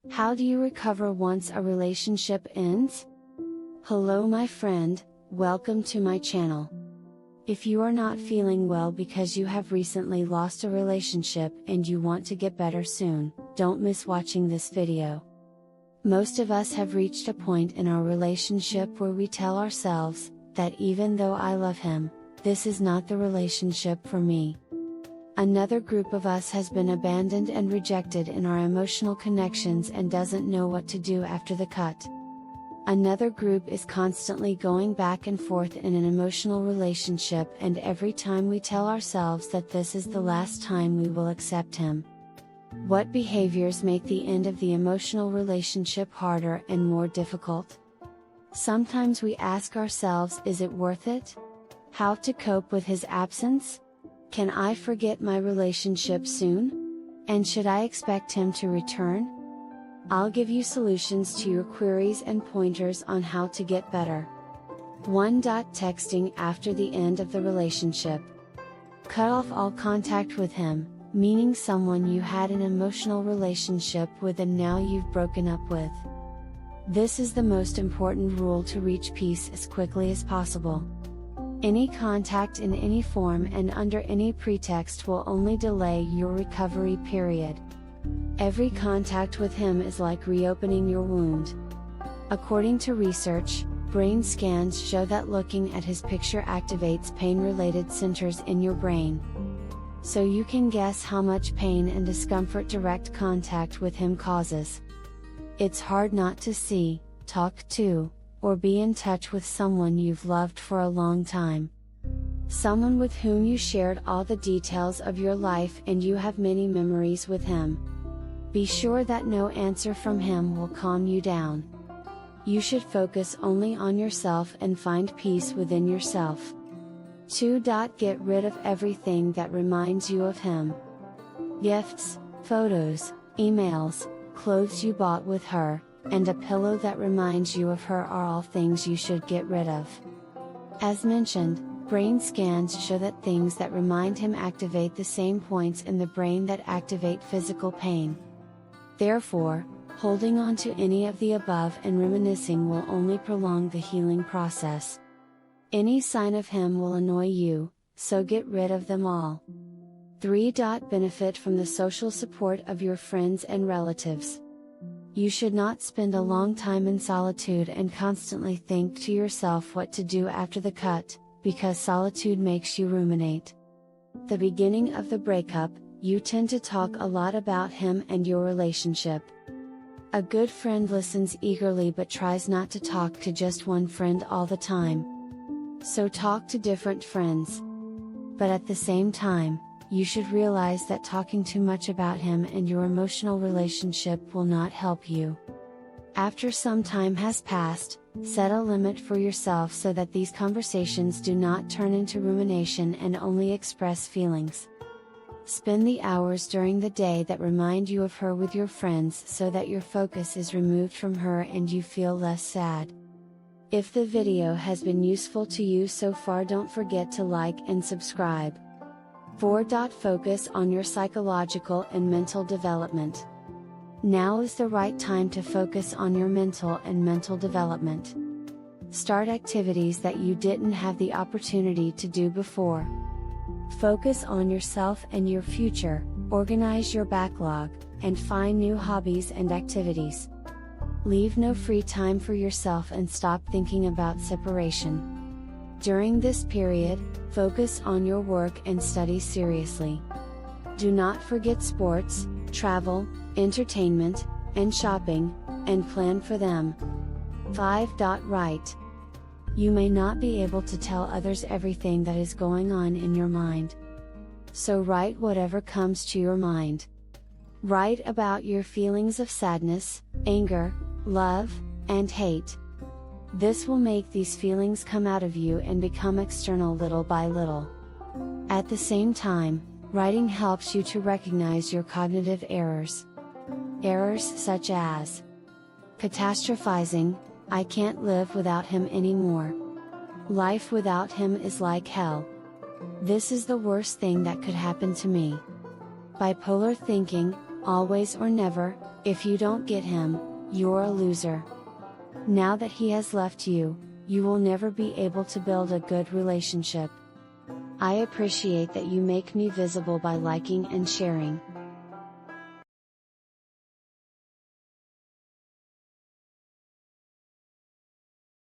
How do you recover once a relationship ends? Hello my friend, welcome to my channel. If you are not feeling well because you have recently lost a relationship and you want to get better soon, don't miss watching this video. Most of us have reached a point in our relationship where we tell ourselves, that even though I love him, this is not the relationship for me. Another group of us has been abandoned and rejected in our emotional connections and doesn't know what to do after the cut. Another group is constantly going back and forth in an emotional relationship, and every time we tell ourselves that this is the last time we will accept him. What behaviors make the end of the emotional relationship harder and more difficult? Sometimes we ask ourselves, is it worth it? How to cope with his absence? Can I forget my relationship soon? And should I expect him to return? I'll give you solutions to your queries and pointers on how to get better. 1. Texting after the end of the relationship. Cut off all contact with him, meaning someone you had an emotional relationship with and now you've broken up with. This is the most important rule to reach peace as quickly as possible. Any contact in any form and under any pretext will only delay your recovery period. Every contact with him is like reopening your wound. According to research, brain scans show that looking at his picture activates pain-related centers in your brain. So you can guess how much pain and discomfort direct contact with him causes. It's hard not to see, talk to, or be in touch with someone you've loved for a long time. Someone with whom you shared all the details of your life and you have many memories with him. Be sure that no answer from him will calm you down. You should focus only on yourself and find peace within yourself. 2. Get rid of everything that reminds you of him. Gifts, photos, emails, clothes you bought with her, and a pillow that reminds you of her are all things you should get rid of. As mentioned, brain scans show that things that remind him activate the same points in the brain that activate physical pain. Therefore, holding on to any of the above and reminiscing will only prolong the healing process. Any sign of him will annoy you, so get rid of them all. 3. Benefit from the social support of your friends and relatives. You should not spend a long time in solitude and constantly think to yourself what to do after the cut, because solitude makes you ruminate. The beginning of the breakup, you tend to talk a lot about him and your relationship. A good friend listens eagerly but tries not to talk to just one friend all the time. So talk to different friends. But at the same time, you should realize that talking too much about him and your emotional relationship will not help you. After some time has passed, set a limit for yourself so that these conversations do not turn into rumination and only express feelings. Spend the hours during the day that remind you of her with your friends so that your focus is removed from her and you feel less sad. If the video has been useful to you so far, don't forget to like and subscribe. 4. Focus on your psychological and mental development. Now is the right time to focus on your mental development. Start activities that you didn't have the opportunity to do before. Focus on yourself and your future, organize your backlog, and find new hobbies and activities. Leave no free time for yourself and stop thinking about separation. During this period, focus on your work and study seriously. Do not forget sports, travel, entertainment, and shopping, and plan for them. 5. Write. You may not be able to tell others everything that is going on in your mind. So write whatever comes to your mind. Write about your feelings of sadness, anger, love, and hate. This will make these feelings come out of you and become external little by little. At the same time, writing helps you to recognize your cognitive errors. Errors such as catastrophizing, I can't live without him anymore. Life without him is like hell. This is the worst thing that could happen to me. Bipolar thinking, always or never, If you don't get him, you're a loser. Now that he has left you, you will never be able to build a good relationship. I appreciate that you make me visible by liking and sharing.